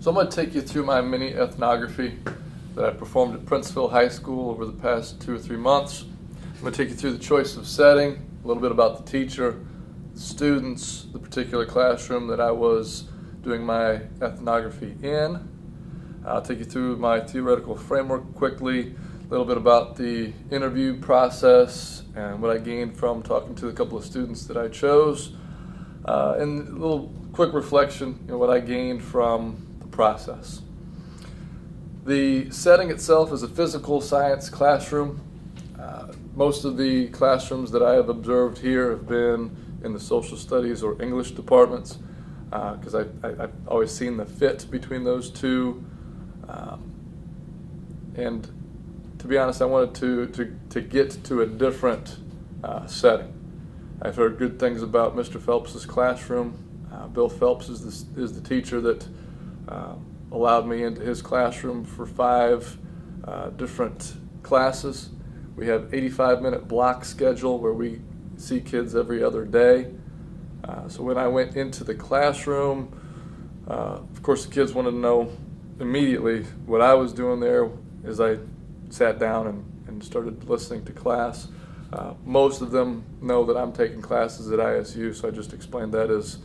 So I'm going to take you through my mini ethnography that I performed at Princeville High School over the past 2 or 3 months. I'm going to take you through the choice of setting, a little bit about the teacher, the students, the particular classroom that I was doing my ethnography in. I'll take you through my theoretical framework quickly, a little bit about the interview process and what I gained from talking to a couple of students that I chose, and a little quick reflection, what I gained from the process. The setting itself is a physical science classroom. Most of the classrooms that I have observed here have been in the social studies or English departments, because I've always seen the fit between those two. And to be honest, I wanted to get to a different setting. I've heard good things about Mr. Phelps's classroom. Bill Phelps is the teacher that allowed me into his classroom for 5 different classes. We have 85-minute block schedule where we see kids every other day. So when I went into the classroom, of course the kids wanted to know immediately what I was doing there as I sat down and started listening to class. Most of them know that I'm taking classes at ISU, so I just explained that as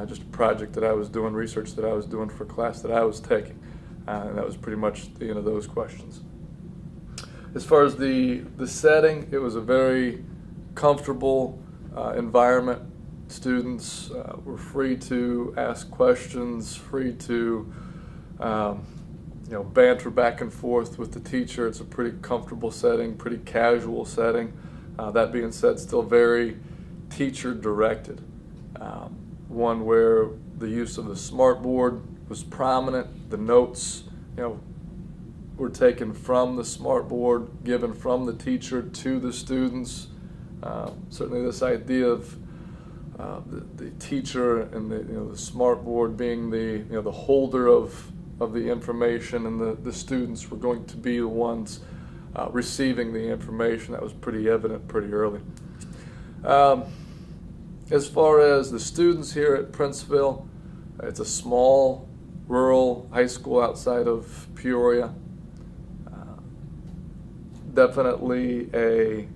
just a project that I was doing, research that I was doing for a class that I was taking. And that was pretty much the end of those questions. As far as the setting, it was a very comfortable environment. Students were free to ask questions, free to banter back and forth with the teacher. It's a pretty comfortable setting, pretty casual setting. That being said, still very teacher-directed. One where the use of the smartboard was prominent. The notes, were taken from the smartboard, given from the teacher to the students. Certainly, this idea of the teacher and the smartboard being the holder of the information, and the students were going to be the ones receiving the information. That was pretty evident pretty early. As far as the students here at Princeville, it's a small rural high school outside of Peoria. Definitely a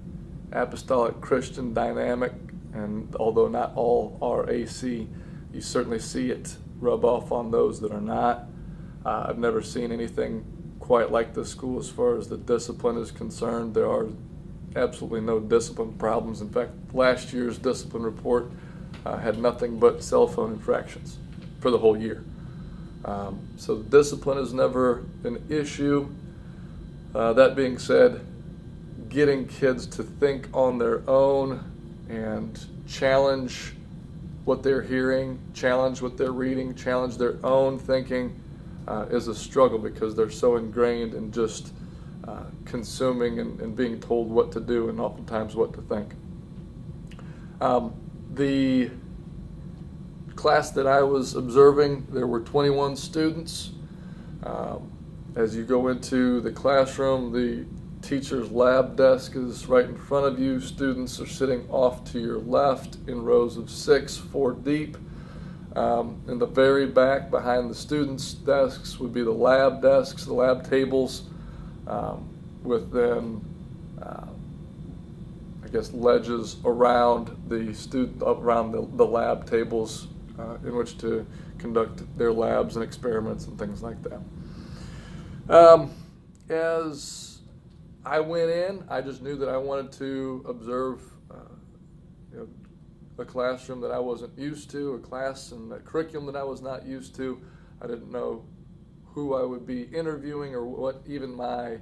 apostolic Christian dynamic, and although not all are AC, you certainly see it rub off on those that are not. I've never seen anything quite like this school as far as the discipline is concerned. There are absolutely no discipline problems. In fact, last year's discipline report had nothing but cell phone infractions for the whole year. So discipline is never an issue. That being said, getting kids to think on their own and challenge what they're hearing, challenge what they're reading, challenge their own thinking is a struggle, because they're so ingrained in just consuming and being told what to do and oftentimes what to think. The class that I was observing, there were 21 students. As you go into the classroom, the teacher's lab desk is right in front of you. Students are sitting off to your left in rows of 6, 4 deep. In the very back, behind the students' desks, would be the lab desks, the lab tables, with then, ledges around the lab tables in which to conduct their labs and experiments and things like that. As I went in, I just knew that I wanted to observe a classroom that I wasn't used to, a class and a curriculum that I was not used to. I didn't know who I would be interviewing or what even my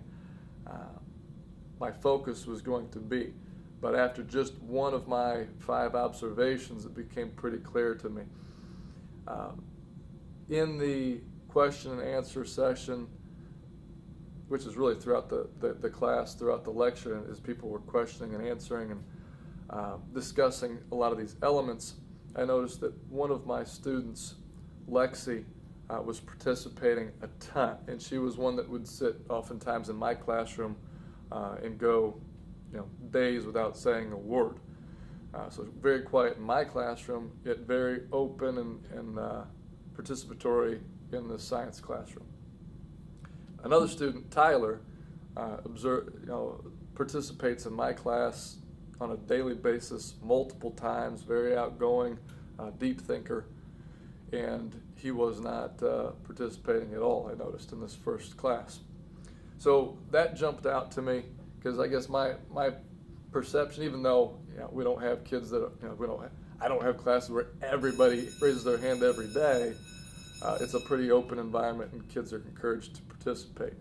focus was going to be. But after just one of my 5 observations, it became pretty clear to me. In the question and answer session, which is really throughout the class, throughout the lecture, as people were questioning and answering and discussing a lot of these elements, I noticed that one of my students, Lexi, was participating a ton, and she was one that would sit oftentimes in my classroom and go days without saying a word. So very quiet in my classroom, yet very open and participatory in the science classroom. Another student, Tyler, participates in my class on a daily basis, multiple times, very outgoing, deep thinker, and he was not participating at all, I noticed, in this first class. So that jumped out to me, because I guess my perception, even though we don't have kids that I don't have classes where everybody raises their hand every day. It's a pretty open environment, and kids are encouraged to participate.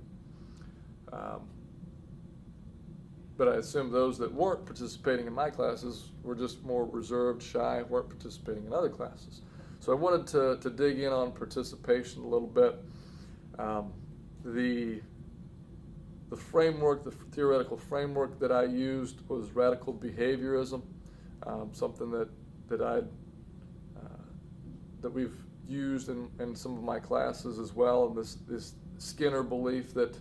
But I assume those that weren't participating in my classes were just more reserved, shy, weren't participating in other classes. So I wanted to dig in on participation a little bit. The framework, the theoretical framework that I used was radical behaviorism, something that we've used in some of my classes as well, and this Skinner belief that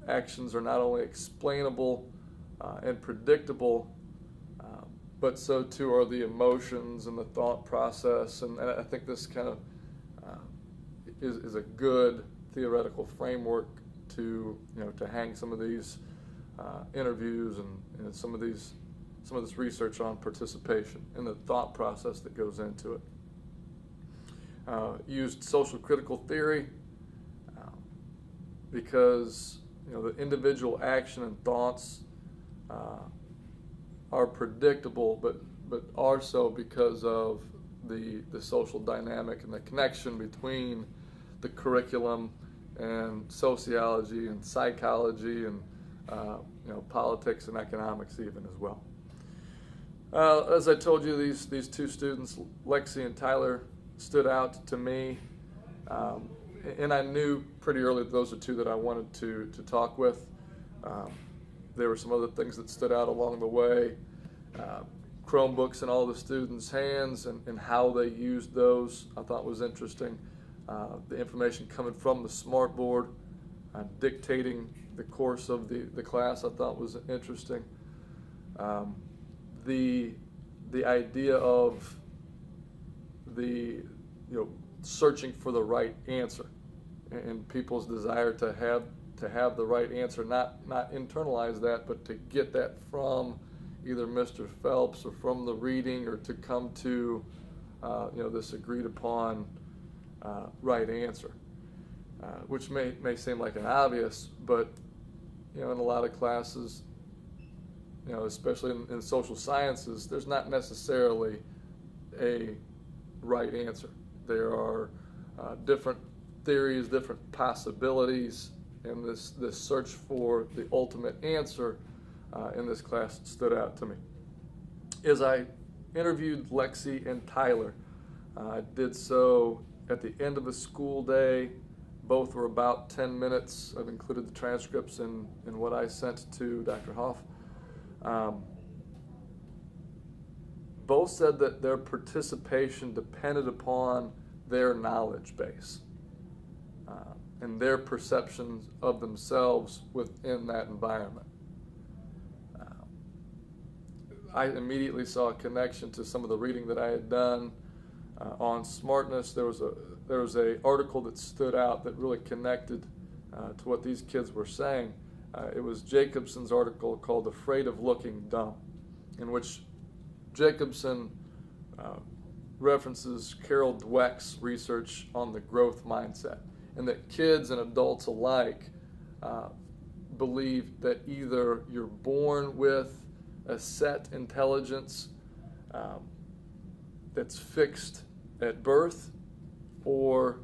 actions are not only explainable and predictable, but so too are the emotions and the thought process, and I think this kind of is a good theoretical framework to hang some of these interviews and some of this research on participation and the thought process that goes into it. Used social critical theory because the individual action and thoughts are predictable, but are so because of the social dynamic and the connection between the curriculum and sociology and psychology and politics and economics even as well. As I told you, these two students, Lexi and Tyler, stood out to me, and I knew pretty early that those are two that I wanted to talk with. There were some other things that stood out along the way. Chromebooks in all the students' hands and how they used those I thought was interesting. The information coming from the smartboard, dictating the course of the class I thought was interesting. The idea of searching for the right answer and people's desire to have the right answer, not internalize that, but to get that from either Mr. Phelps or from the reading, or to come to this agreed upon right answer, which may seem like an obvious, but in a lot of classes, especially in social sciences, there's not necessarily a right answer. There are different theories, different possibilities, and this search for the ultimate answer in this class stood out to me. As I interviewed Lexi and Tyler, I did so at the end of a school day. Both were about 10 minutes. I've included the transcripts in what I sent to Dr. Hoff. Both said that their participation depended upon their knowledge base and their perceptions of themselves within that environment. I immediately saw a connection to some of the reading that I had done on smartness. There was a article that stood out that really connected to what these kids were saying. It was Jacobson's article called "Afraid of Looking Dumb," in which Jacobson references Carol Dweck's research on the growth mindset, and that kids and adults alike believe that either you're born with a set intelligence that's fixed at birth, or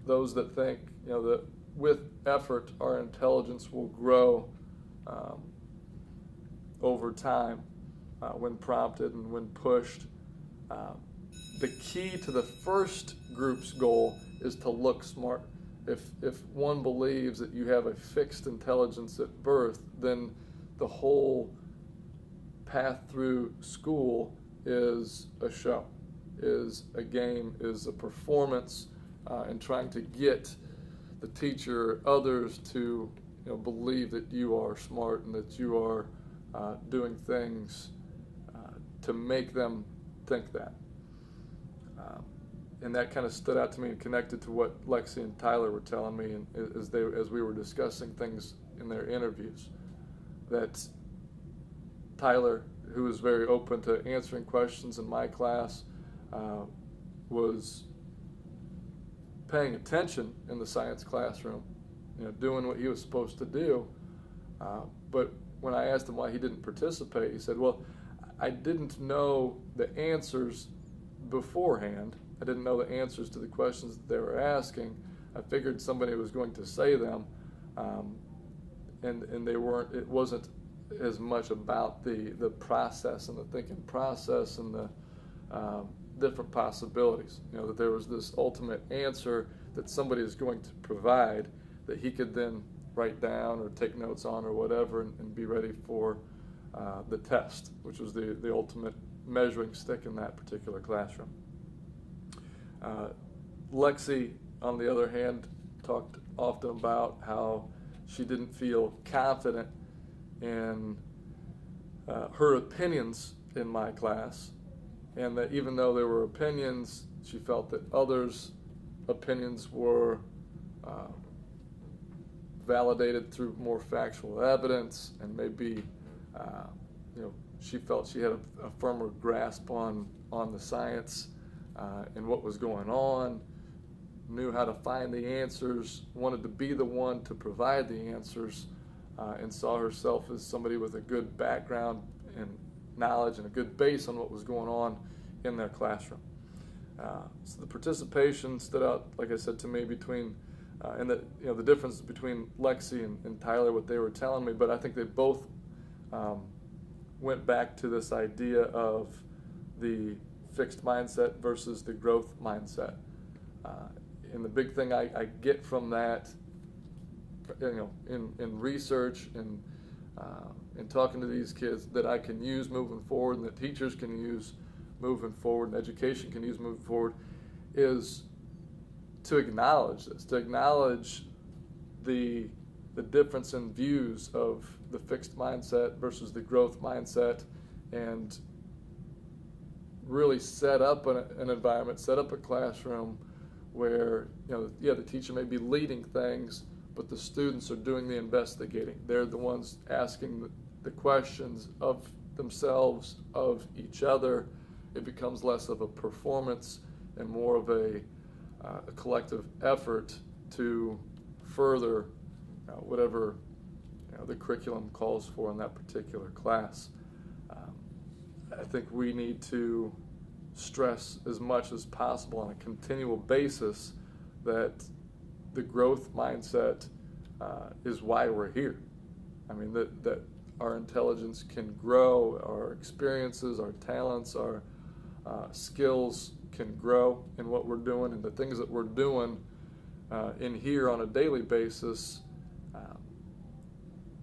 those that think that with effort our intelligence will grow over time when prompted and when pushed. The key to the first group's goal is to look smart. If one believes that you have a fixed intelligence at birth, then the whole path through school is a show, is a game, is a performance, and trying to get the teacher, others to believe that you are smart and that you are doing things to make them think that. and that kind of stood out to me and connected to what Lexi and Tyler were telling me, and as we were discussing things in their interviews, that Tyler, who was very open to answering questions in my class, was paying attention in the science classroom, doing what he was supposed to do. But when I asked him why he didn't participate, he said, well, I didn't know the answers beforehand. I didn't know the answers to the questions that they were asking. I figured somebody was going to say them, and they weren't. It wasn't as much about the process and the thinking process and the different possibilities. That there was this ultimate answer that somebody is going to provide that he could then write down or take notes on or whatever, and be ready for the test, which was the ultimate measuring stick in that particular classroom. Lexi, on the other hand, talked often about how she didn't feel confident in her opinions in my class, and that even though there were opinions, she felt that others' opinions were validated through more factual evidence, and maybe she felt she had a firmer grasp on the science and what was going on, knew how to find the answers, wanted to be the one to provide the answers, and saw herself as somebody with a good background and knowledge and a good base on what was going on in their classroom. So the participation stood out, like I said, to me between and the difference between Lexi and Tyler, what they were telling me. But I think they both went back to this idea of the fixed mindset versus the growth mindset. And the big thing I get from that, in research and in talking to these kids, that I can use moving forward, and that teachers can use moving forward, and education can use moving forward, is to acknowledge this, to acknowledge the difference in views of the fixed mindset versus the growth mindset, and really set up an environment, set up a classroom where the teacher may be leading things, but the students are doing the investigating. They're the ones asking the questions of themselves, of each other. It becomes less of a performance and more of a collective effort to further whatever the curriculum calls for in that particular class. I think we need to stress as much as possible on a continual basis that the growth mindset is why we're here. I mean, that our intelligence can grow, our experiences, our talents, our skills can grow in what we're doing, and the things that we're doing in here on a daily basis,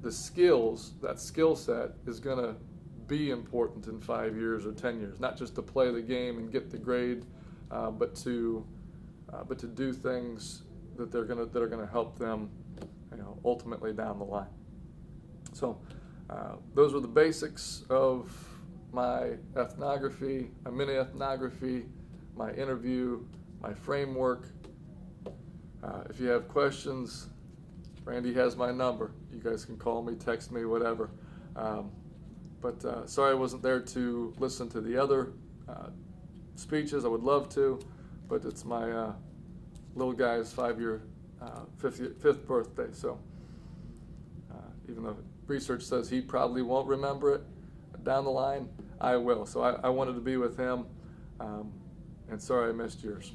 the skills, that skill set is going to be important in 5 years or 10 years, not just to play the game and get the grade, but to do things that are going to help them, ultimately down the line. So those were the basics of my ethnography, my mini ethnography, my interview, my framework. If you have questions, Randy has my number. You guys can call me, text me, whatever. But sorry I wasn't there to listen to the other speeches. I would love to, but it's my little guy's fifth birthday. So even though research says he probably won't remember it down the line, I will. So I wanted to be with him, and sorry I missed yours.